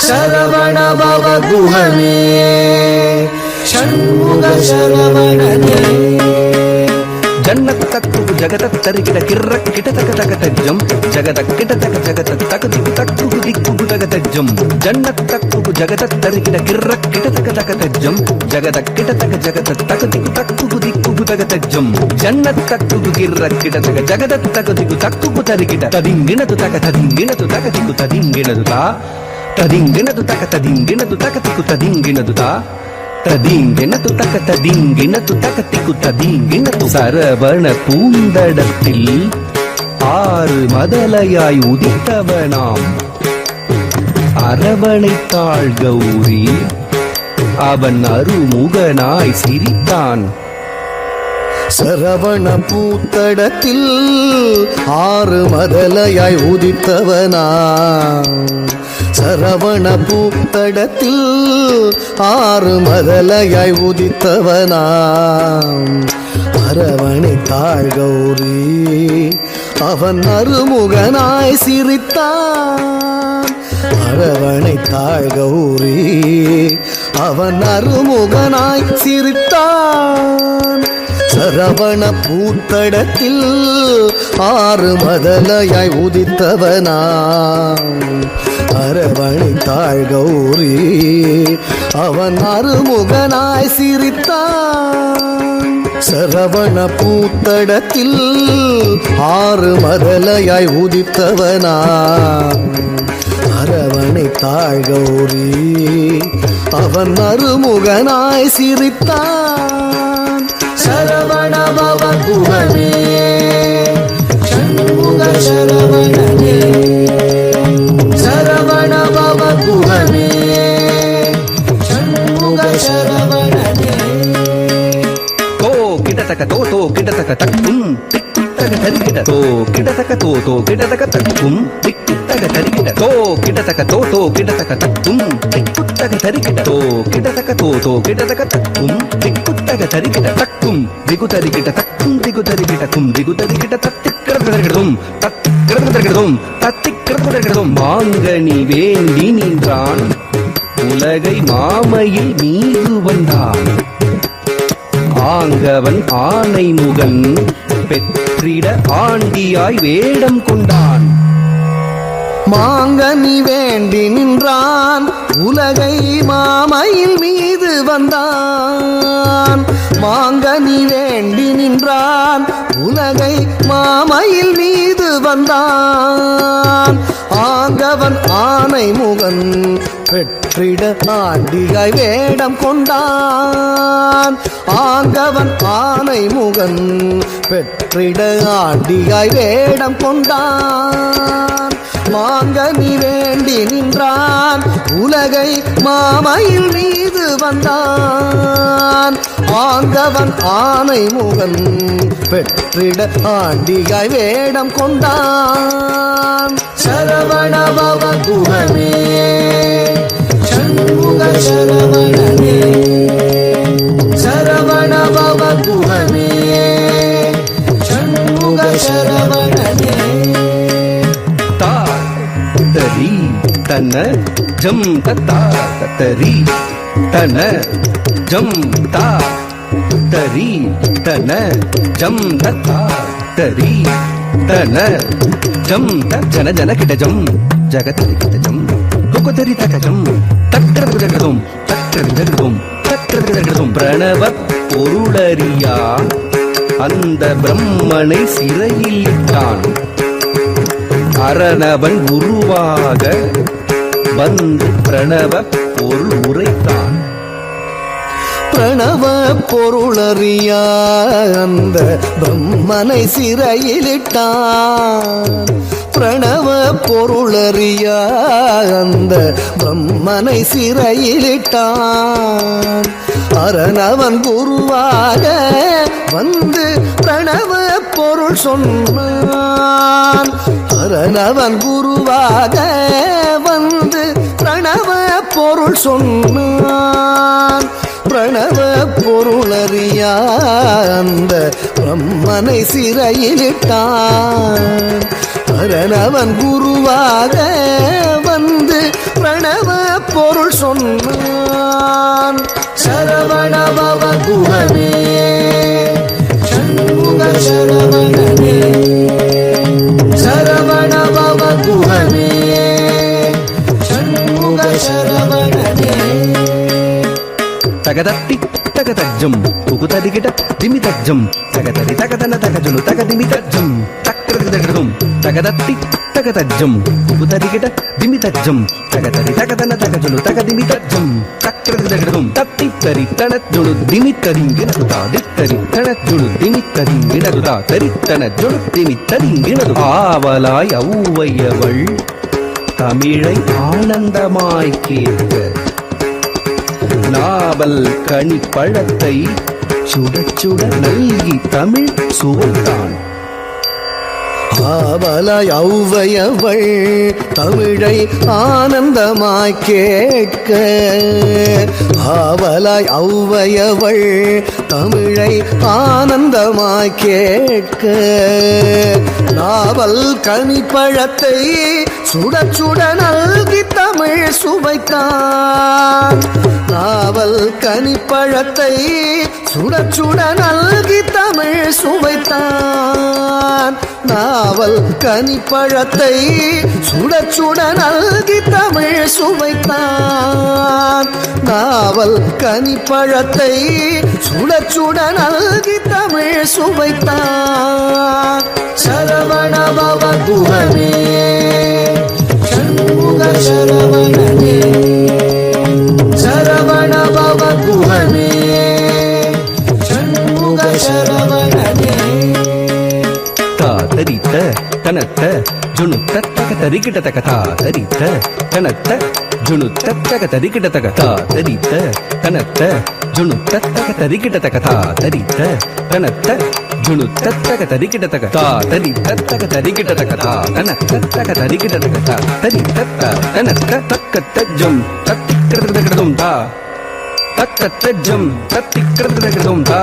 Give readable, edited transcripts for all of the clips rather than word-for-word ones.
சரவண பவ குஹனே ஷண்முக சரவணனே ஜன்னத்தக்கு ஜகதத்தரிகிட கிர்ரக்கிட தகதகதஜ்ஜம் ஜகதக்கிட ஜகதத்தகு தக்கு திக்கு தகதஜ்ஜம் ஜன்னத்தக்கு ஜகதத்தரிகிட கிர்ரக்கிட தகதகதஜ்ஜம் ஜகதக்கிட ஜகதத்தகு திக்கு தகதஜ்ஜம் ஜன்னத்தக்கு கிர்ரக்கிட ஜகதத்தகு திக்கு தரிகிட ததிங்கினது தகதிங்கினது தகதிக்கு ததிங்கினது தா ததிங்கினது தகதிங்கினது தகதிக்கு ததிங்கினது தா ததிங்கினது தகதிங்கினது தகதிக்கு ததிங்கினது சரவண பூந்தடத்தில் ஆறு மதலையாய் உதித்தவனாம் அரவணைத்தாள் கௌரி அவன் அருமுகனாய் சிரித்தான். சரவண பூத்தடத்தில் ஆறு மதலையாய் உதித்தவனா சரவண பூத்தடத்தில் ஆறு மதலையாய் உதித்தவனா அரவணைத்தாள் கௌரி அவன் அருமுகனாய் சிரித்தான். அரவணைத்தாள் கௌரி அவன் அருமுகனாய் சிரித்தான். சரவண பூத்தடத்தில் ஆறு மதலையாய் உதித்தவனா அரவணைத்தாள் கௌரி அவன் அருமுகனாய் சிரித்தான். சரவண பூத்தடத்தில் ஆறு மதலையாய் உதித்தவனா அரவணைத்தாள் கௌரி அவன் அருமுகனாய் சிரித்தான். சரவண பவ குஹனே ஷண்முக சரவணனே சரவண பவ குஹனே ஷண்முக சரவணனே தோ கிடதக தோ கிடதக தக்கும் திக்குத்தக தரிகிட தோ கிடதக தோ கிடதக தக்கும் திக்குத்தக தரிகிட தோ கிடதக தோ கிடதக தக்கும் திக்குத்தக தரிகிட தோ கிடதக தோ கிடதக தக்கும் திக்குத்தக தரிகிட தக்கும் திகு தரிகிட தக்கும் திகு தரிகிட கும் திகு தரிகிட தத்திக்கிறதும் தத்திக்கிறதும் தத்திக்கிறதும் மாங்கனி வேண்டி நின்றான் உலகை மாமையில் மீது வந்தான். ஆங்கவன் ஆனை முகன் பெற்றிட ஆண்டியாய் வேடம் கொண்டான். மாங்கனி வேண்டி நின்றான் உலகை மாமையில் மீது வந்தான். மாங்கனி வேண்டி நின்றான் உலகை மாமையில் மீது வந்தான். ஆங்கவன் ஆனை முகன் பெற்றிட ஆண்டியாய் வேடம் கொண்டான். ஆங்கவன் ஆனை முகன் பெற்றிட ஆண்டியாய் வேடம் கொண்டான். மாங்கனி வேண்டி நின்றான் உலகை மாமையில் மீது வந்தான். ஆங்கவன் ஆனை முகன் பெற்றிட ஆண்டியாய் வேடம் கொண்டான். சரவண பவ குஹனே ஷண்முக சரவணனே சரவண பவ குஹனே ஷண்முக சரவணனே தரி தன ஜம் தத்தா தரி தன ஜம் தா தரி தன ஜம் தத்தா தரி தன ஜம் ஜன ஜன கிடஜம் ஜகதரி கிடஜம் லுகதரி தகஜம் தக்கரதும் தக்கரதும் தக்கரதும் பிரணவ பொருளறியா அந்த பிரம்மனை சிறையில் இட்டான். அரணவன் உருவாக வந்து பிரணவ பொருள் உரைத்தான். பிரணவ பொருளறியா அந்த பிரம்மனை சிறையிலிட்டான். பிரணவ பொருளறியா அந்த பிரம்மனை சிறையிலிட்டான். அரணவன் குருவாக வந்து பிரணவ பொருள் சொன்னான். அரணவன் குருவாக வந்து பிரணவ பொருள் சொன்னான். பிரணவ பொருளறியா அந்த பிரம்மனை சிறையிலிட்டான். அரணவன் குருவாக வந்து பிரணவ பொருள் சொன்னான். சரவணபவ குஹனே சண்முக சரவணனே சரவணபவ குஹனே சண்முக சரவணனே. தகதத்தி தகதஜம் புகுதடிகிட திமிதஜம் தகதரி தகதன தகஜுனு தகதிமிதஜம் தக்ரதகதம் தகதத்தி தகதஜம் புகுதடிகிட திமிதஜம் தகதரி தகதன தகஜுனு தகதிமிதஜம் தக்ரதகதம் தத்தி தரி தனஜுனு திமிதரிங்கினது தாதித்தரி தனஜுனு திமிதரிங்கினது தரி தனஜுனு திமிதரிங்கினது. ஆவலாய் ஔவையவள் தமிழை ஆனந்தமாய் கேட்க நாவல் கனி பழத்தை சுட சுட நல்கி தமிழ் சுவைத்தான். ஆவலாய் ஔவையவள் தமிழை ஆனந்தமாய் கேட்க ஆவலாய் ஔவையவள் தமிழை ஆனந்தமாய் கேட்க நாவல் கனிப்பழத்தை சுட சுட நல்கி தமிழ் சுவைத்தான். நாவல் கனிப்பழத்தை சுட சுட நல்கி தமிழ் சுவைத்தான். நாவல் கனிப்பழத்தை சுட சுட நல்கி தமிழ் சுவைத்தான். நாவல் கனிப்பழத்தை சுட சுட நல்கி தமிழ் சுவைத்தான். சரவணபவ குஹனே சண்முக சரவணனே சரவணபவ குஹனே சண்முக சரவணனே. தாதரித்த தனத்த ஜுணுத்த தகதரிகிட தக தாதரித்த தனத்த ஜுணுத்த தகதரிகிட தக தாதரித்த தனத்த ஜுணுத்த தகதரிகிட தக தாதரித்த தனத்த ஜுணுத்த தகதரிகிட தக தாதரித்த தகதரிகிட தக தாதனத்த தகதரிகிட தக தாதரித்த தனத்த தக்கத்தஜம் தத்திக்கிரதகிடதும் தா தக்கத்தஜம் தத்திக்கிரதகிடதும் தா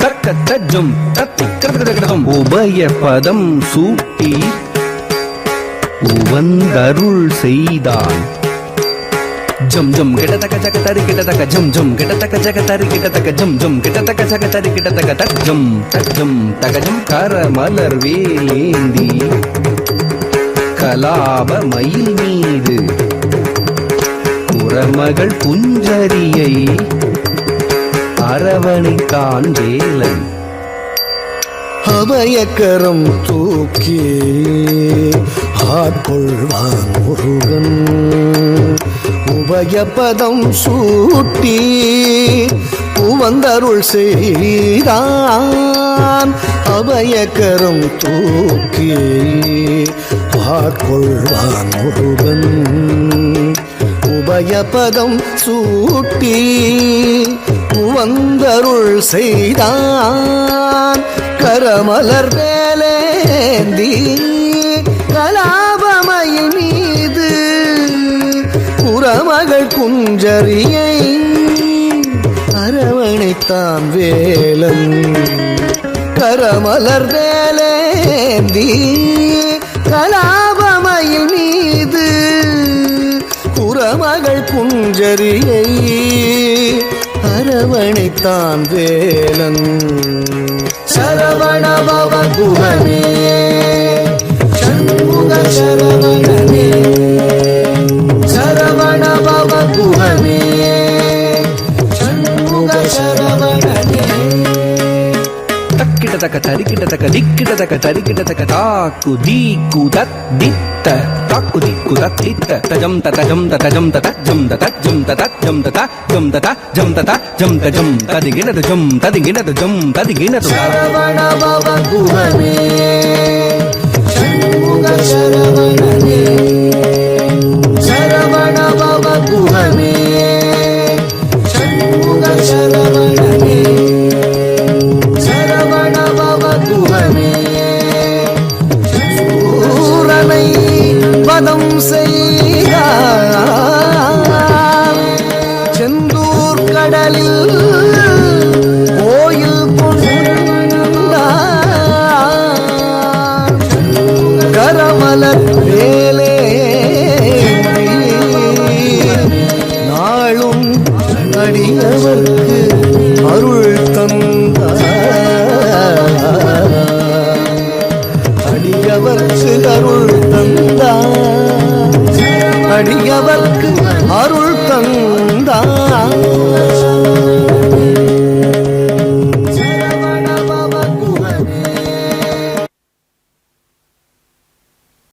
தக்கத்தஜம் தத்திக்கிரதகிடதும். உபய பதம் சூட்டி உவந்தருள் செய்தான். ஜம் ஜம் கிடதக ஜகதரி கிடதக ஜம் ஜம் கிடதக ஜகதரி கிடதக ஜம் ஜம் கிடதக ஜகதரி கிடதக தஜம் தஜம் தகஜம் கரமலர் வேலேந்தி கலாப மயில் மீது குரமகள் குஞ்சரியை அரவணைத்தான் வேலன். அபயக்கரம் தூக்கி ஆட்கொள்வான் முருகன். உபயபதம் சூட்டி உவந்தருள் செய்தான். அபயக்கரம் தூக்கி ஆட்கொள்வான் முருகன். உபயபதம் சூட்டி உவந்தருள் செய்தான். கரமலர் வேலேந்தி கலாபமயில் மீது குரமகள் குஞ்சரியை அரவணைத்தான் வேலன். கரமலர் வேலேந்தி கலாபமயில் மீது குரமகள் குஞ்சரியை அரவணைத்தான் வேலன். சரவணபவ குஹனே சண்முக சரவணனே சரவணபவ குஹனே சண்முக சரவணனே. தக்கிட தக்க தரிக்கிட தக்க திக்கிட தக்க தரிக்கிட தக்க தாக்கு தீக்கு தத் தித்த தாக்கு திக்கு தத் தித்த தஜம் தஜம் தஜம் தஜம் தஜம் தஜம் தஜம் தஜம் தஜம் தஜம் ததிகினது ஜம் ததிகினது ஜம் ததிகினது. சரவணபவ குஹனே சண்முக சரவணனே சரவணபவ குஹனே சண்முக சரவணனே சரவணபவ குஹனே அடியவர்க்கு அருள் தந்த